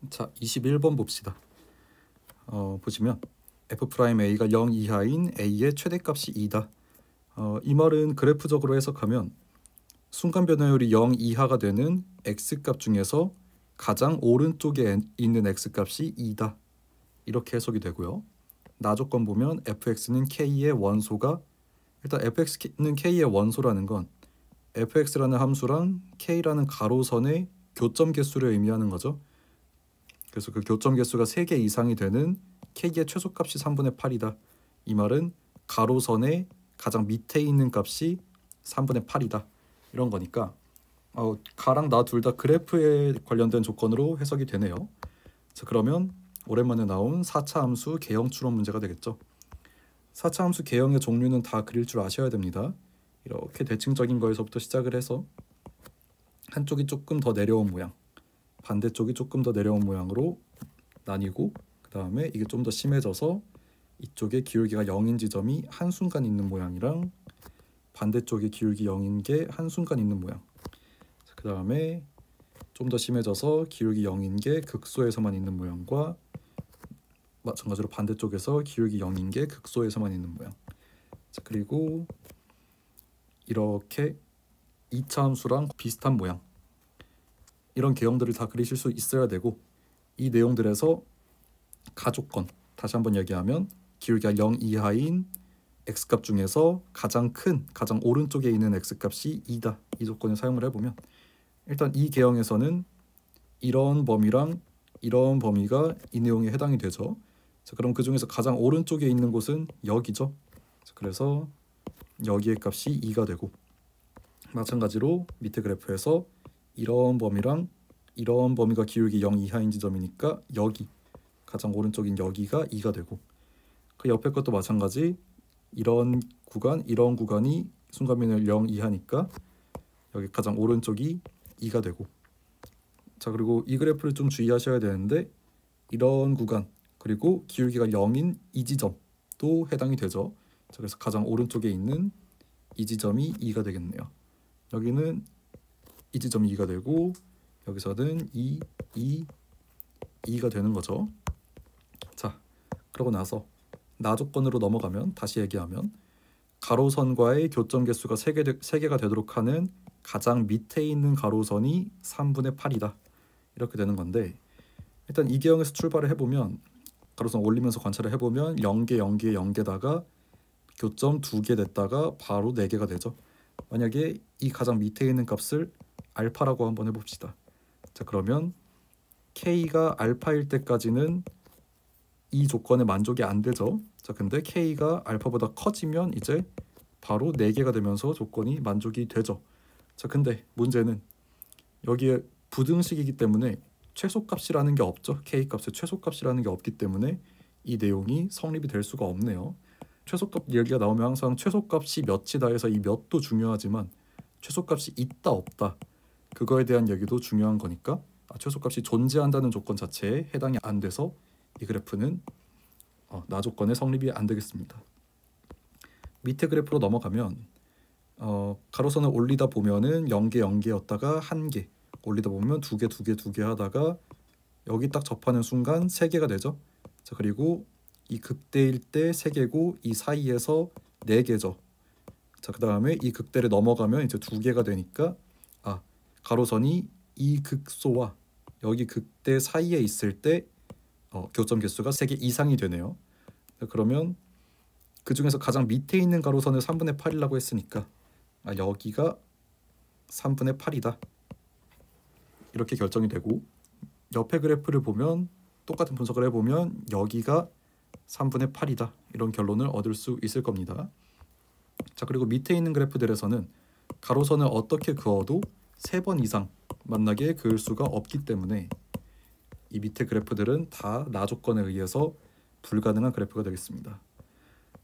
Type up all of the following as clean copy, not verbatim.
자, 21번 봅시다. 보시면 f'a가 0 이하인 a의 최대값이 2다. 이 말은 그래프적으로 해석하면 순간 변화율이 0 이하가 되는 x값 중에서 가장 오른쪽에 있는 x값이 2다. 이렇게 해석이 되고요. 나조건 보면 fx는 k의 원소가, 일단 fx는 k의 원소라는 건 fx라는 함수랑 k라는 가로선의 교점 개수를 의미하는 거죠. 그래서 그 교점 개수가 3개 이상이 되는 k의 최소값이 3분의 8이다. 이 말은 가로선의 가장 밑에 있는 값이 3분의 8이다. 이런 거니까 가랑 나 둘 다 그래프에 관련된 조건으로 해석이 되네요. 자, 그러면 오랜만에 나온 4차 함수 개형 추론 문제가 되겠죠. 4차 함수 개형의 종류는 다 그릴 줄 아셔야 됩니다. 이렇게 대칭적인 거에서부터 시작을 해서 한쪽이 조금 더 내려온 모양, 반대쪽이 조금 더 내려온 모양으로 나뉘고, 그 다음에 이게 좀 더 심해져서 이쪽에 기울기가 0인 지점이 한순간 있는 모양이랑 반대쪽에 기울기 0인 게 한순간 있는 모양, 그 다음에 좀 더 심해져서 기울기 0인 게 극소에서만 있는 모양과 마찬가지로 반대쪽에서 기울기 0인 게 극소에서만 있는 모양. 자, 그리고 이렇게 2차 함수랑 비슷한 모양, 이런 개형들을 다 그리실 수 있어야 되고, 이 내용들에서 가조건, 다시 한번 얘기하면 기울기가 0 이하인 x값 중에서 가장 큰, 가장 오른쪽에 있는 x값이 2다. 이 조건을 사용을 해보면 일단 이 개형에서는 이런 범위랑 이런 범위가 이 내용에 해당이 되죠. 자, 그럼 그 중에서 가장 오른쪽에 있는 곳은 여기죠. 자, 그래서 여기의 값이 2가 되고, 마찬가지로 밑에 그래프에서 이런 범위랑 이런 범위가 기울기 0 이하인 지점이니까 여기 가장 오른쪽인 여기가 2가 되고, 그 옆에 것도 마찬가지, 이런 구간, 이런 구간이 순간 변화율 0 이하니까 여기 가장 오른쪽이 2가 되고, 자, 그리고 이 그래프를 좀 주의하셔야 되는데 이런 구간 그리고 기울기가 0인 이 지점도 해당이 되죠. 자, 그래서 가장 오른쪽에 있는 이 지점이 2가 되겠네요. 여기는 이 지점이 2가 되고 여기서는 2가 되는 거죠. 자, 그러고 나서 나 조건으로 넘어가면, 다시 얘기하면 가로선과의 교점 개수가 3개가 되도록 하는 가장 밑에 있는 가로선이 3분의 8이다. 이렇게 되는 건데, 일단 이 개형에서 출발을 해보면 가로선 올리면서 관찰을 해보면 0개, 0개, 0개다가 교점 2개 됐다가 바로 4개가 되죠. 만약에 이 가장 밑에 있는 값을 알파라고 한번 해봅시다. 자, 그러면 k가 알파일 때까지는 이 조건에 만족이 안 되죠. 자, 근데 k가 알파보다 커지면 이제 바로 4개가 되면서 조건이 만족이 되죠. 자, 근데 문제는 여기에 부등식이기 때문에 최소값이라는 게 없죠. k값의 최소값이라는 게 없기 때문에 이 내용이 성립이 될 수가 없네요. 최소값 얘기가 나오면 항상 최소값이 몇이다 해서 이 몇도 중요하지만 최소값이 있다 없다, 그거에 대한 얘기도 중요한 거니까 최소값이 존재한다는 조건 자체에 해당이 안 돼서 이 그래프는 나 조건에 성립이 안 되겠습니다. 밑에 그래프로 넘어가면 가로선을 올리다 보면은 0개 0개였다가 1개, 올리다 보면 2개 2개 2개 하다가 여기 딱 접하는 순간 3개가 되죠. 자, 그리고 이 극대일 때 3개고 이 사이에서 4개죠. 자, 그 다음에 이 극대를 넘어가면 이제 2개가 되니까 가로선이 이 극소와 여기 극대 사이에 있을 때 교점 개수가 3개 이상이 되네요. 그러면 그 중에서 가장 밑에 있는 가로선을 3분의 8이라고 했으니까 여기가 3분의 8이다. 이렇게 결정이 되고, 옆에 그래프를 보면 똑같은 분석을 해보면 여기가 3분의 8이다. 이런 결론을 얻을 수 있을 겁니다. 자, 그리고 밑에 있는 그래프들에서는 가로선을 어떻게 그어도 3번 이상 만나게 그을 수가 없기 때문에 이 밑에 그래프들은 다 나 조건에 의해서 불가능한 그래프가 되겠습니다.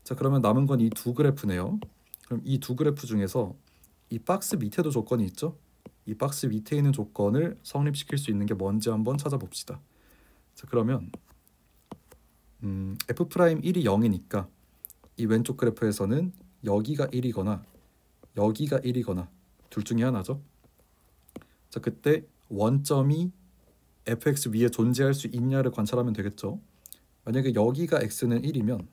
자, 그러면 남은 건 이 두 그래프네요. 그럼 이 두 그래프 중에서 이 박스 밑에도 조건이 있죠. 이 박스 밑에 있는 조건을 성립시킬 수 있는 게 뭔지 한번 찾아봅시다. 자, 그러면 f'1이 0이니까 이 왼쪽 그래프에서는 여기가 1이거나 여기가 1이거나 둘 중에 하나죠. 자, 그때 원점이 fx 위에 존재할 수 있냐를 관찰하면 되겠죠. 만약에 여기가 x는 1이면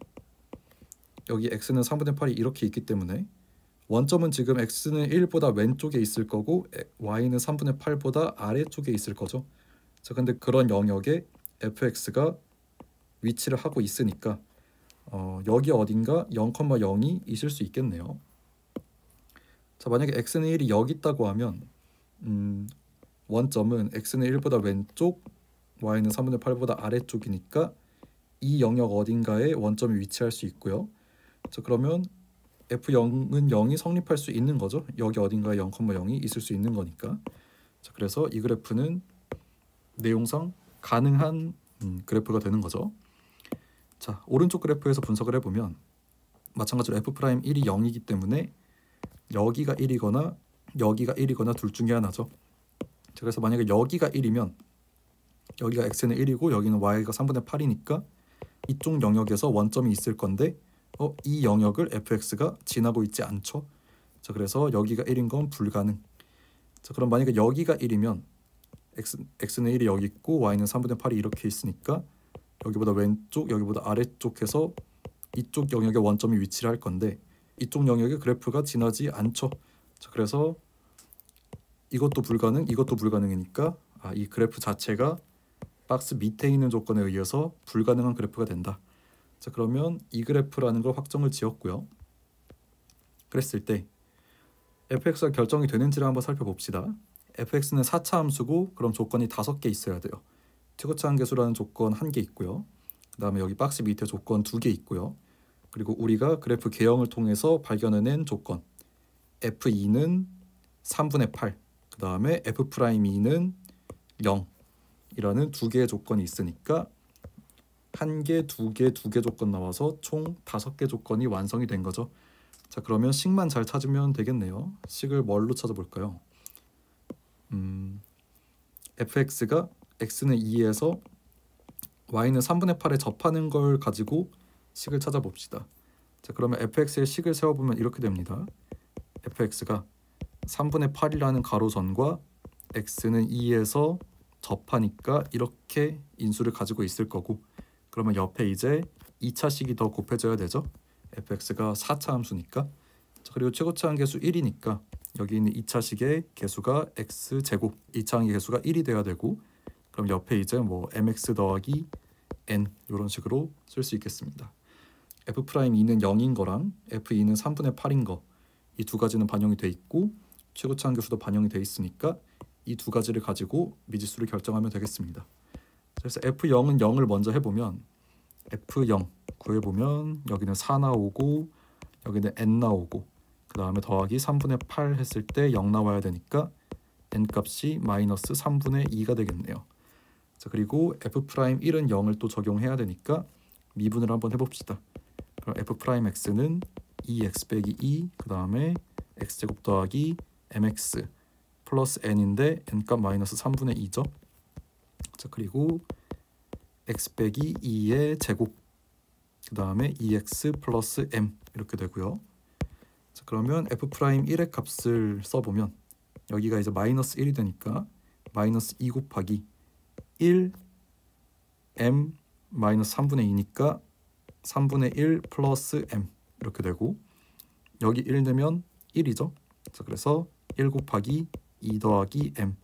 여기 x는 3분의 8이 이렇게 있기 때문에 원점은 지금 x는 1보다 왼쪽에 있을 거고 y는 3분의 8보다 아래쪽에 있을 거죠. 자, 근데 그런 영역에 fx가 위치를 하고 있으니까 여기 어딘가 0,0이 있을 수 있겠네요. 자, 만약에 x는 1이 여기 있다고 하면 원점은 x는 1보다 왼쪽, y는 3분의 8보다 아래쪽이니까 이 영역 어딘가에 원점이 위치할 수 있고요. 자, 그러면 f0은 0이 성립할 수 있는 거죠. 여기 어딘가에 0,0이 있을 수 있는 거니까. 자, 그래서 이 그래프는 내용상 가능한 그래프가 되는 거죠. 자, 오른쪽 그래프에서 분석을 해보면 마찬가지로 f'1이 0이기 때문에 여기가 1이거나 여기가 1이거나 둘 중에 하나죠. 자, 그래서 만약에 여기가 1이면 여기가 x는 1이고 여기는 y가 3분의 8이니까 이쪽 영역에서 원점이 있을 건데 이 영역을 fx가 지나고 있지 않죠. 자, 그래서 여기가 1인 건 불가능. 자, 그럼 만약에 여기가 1이면 x는 1이 여기 있고 y는 3분의 8이 이렇게 있으니까 여기보다 왼쪽, 여기보다 아래쪽에서 이쪽 영역에 원점이 위치를 할 건데 이쪽 영역에 그래프가 지나지 않죠. 자, 그래서 이것도 불가능, 이것도 불가능이니까 이 그래프 자체가 박스 밑에 있는 조건에 의해서 불가능한 그래프가 된다. 자, 그러면 이 그래프라는 걸 확정을 지었고요. 그랬을 때 fx가 결정이 되는지를 한번 살펴봅시다. fx는 4차 함수고 그럼 조건이 5개 있어야 돼요. 최고차항 계수라는 조건 1개 있고요. 그 다음에 여기 박스 밑에 조건 2개 있고요. 그리고 우리가 그래프 개형을 통해서 발견해낸 조건 f2는 3분의 8, 그 다음에 f'2는 0 이라는 2개의 조건이 있으니까 1개, 2개, 2개 조건 나와서 총 5개 조건이 완성이 된 거죠. 자, 그러면 식만 잘 찾으면 되겠네요. 식을 뭘로 찾아볼까요? fx가 x는 2에서 y는 3분의 8에 접하는 걸 가지고 식을 찾아봅시다. 자, 그러면 fx의 식을 세워보면 이렇게 됩니다. fx가 3분의 8이라는 가로선과 x는 2에서 접하니까 이렇게 인수를 가지고 있을 거고 그러면 옆에 이제 2차식이 더 곱해져야 되죠. fx가 4차 함수니까. 자, 그리고 최고차항 계수 1이니까 여기 있는 2차식의 개수가 x제곱 2차항의 개수가 1이 돼야 되고 그럼 옆에 이제 뭐 mx 더하기 n 이런 식으로 쓸 수 있겠습니다. f'2는 0인 거랑 f2는 3분의 8인 거 이 두 가지는 반영이 돼 있고 최고차항 계수도 반영이 돼 있으니까 이 두 가지를 가지고 미지수를 결정하면 되겠습니다. 그래서 f0은 0을 먼저 해보면 f0 구해보면 여기는 4 나오고 여기는 n 나오고 그 다음에 더하기 3분의 8 했을 때 0 나와야 되니까 n 값이 마이너스 3분의 2가 되겠네요. 자, 그리고 f'1은 0을 또 적용해야 되니까 미분을 한번 해봅시다. 그럼 f'x는 2x 빼기 2 그 다음에 x제곱 더하기 mx 플러스 n인데 n값 마이너스 3분의 2죠. 자, 그리고 x 빼기 2의 제곱 그 다음에 2x 플러스 m 이렇게 되고요. 자, 그러면 f'1의 값을 써보면 여기가 이제 마이너스 1이 되니까 마이너스 2 곱하기 1 m 마이너스 3분의 2니까 3분의 1 플러스 m 이렇게 되고 여기 1 넣으면 1이죠. 자, 그래서 1 곱하기 2 더하기 m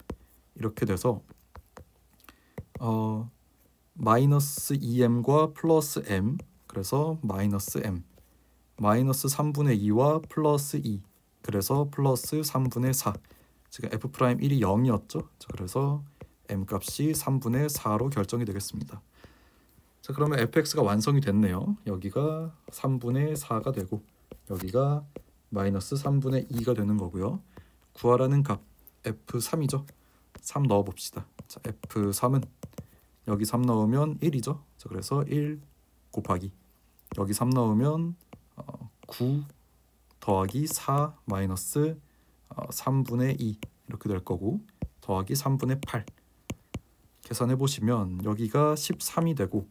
이렇게 돼서 마이너스 2m과 플러스 m 그래서 마이너스 m 마이너스 3분의 2와 플러스 2 그래서 플러스 3분의 4 지금 f'1이 0이었죠. 자, 그래서 m 값이 3분의 4로 결정이 되겠습니다. 자, 그러면 fx가 완성이 됐네요. 여기가 3분의 4가 되고 여기가 마이너스 3분의 2가 되는 거고요. 구하라는 값 f3이죠. 3 넣어봅시다. 자, f3은 여기 3 넣으면 1이죠. 자, 그래서 1 곱하기 여기 3 넣으면 9 더하기 4 마이너스 3분의 2 이렇게 될 거고 더하기 3분의 8 계산해 보시면 여기가 13이 되고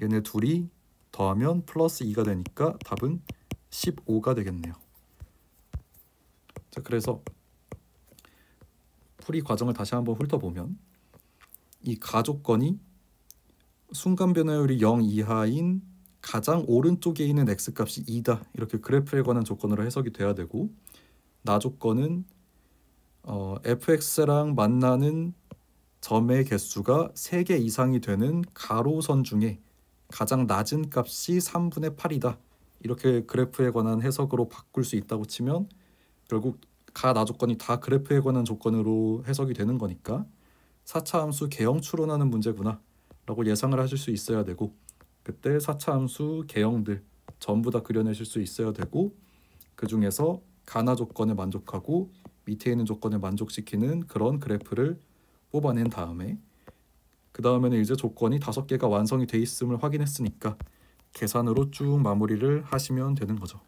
얘네 둘이 더하면 플러스 2가 되니까 답은 15가 되겠네요. 자, 그래서 풀이 과정을 다시 한번 훑어보면 이 가조건이 순간 변화율이 0 이하인 가장 오른쪽에 있는 x값이 2다 이렇게 그래프에 관한 조건으로 해석이 돼야 되고, 나 조건은 fx랑 만나는 점의 개수가 3개 이상이 되는 가로선 중에 가장 낮은 값이 3분의 8이다 이렇게 그래프에 관한 해석으로 바꿀 수 있다고 치면, 결국 가 나 조건이 다 그래프에 관한 조건으로 해석이 되는 거니까 4차 함수 개형 추론하는 문제구나 라고 예상을 하실 수 있어야 되고, 그때 4차 함수 개형들 전부 다 그려내실 수 있어야 되고, 그 중에서 가나 조건에 만족하고 밑에 있는 조건을 만족시키는 그런 그래프를 뽑아낸 다음에, 그 다음에는 이제 조건이 5개가 완성이 돼 있음을 확인했으니까 계산으로 쭉 마무리를 하시면 되는 거죠.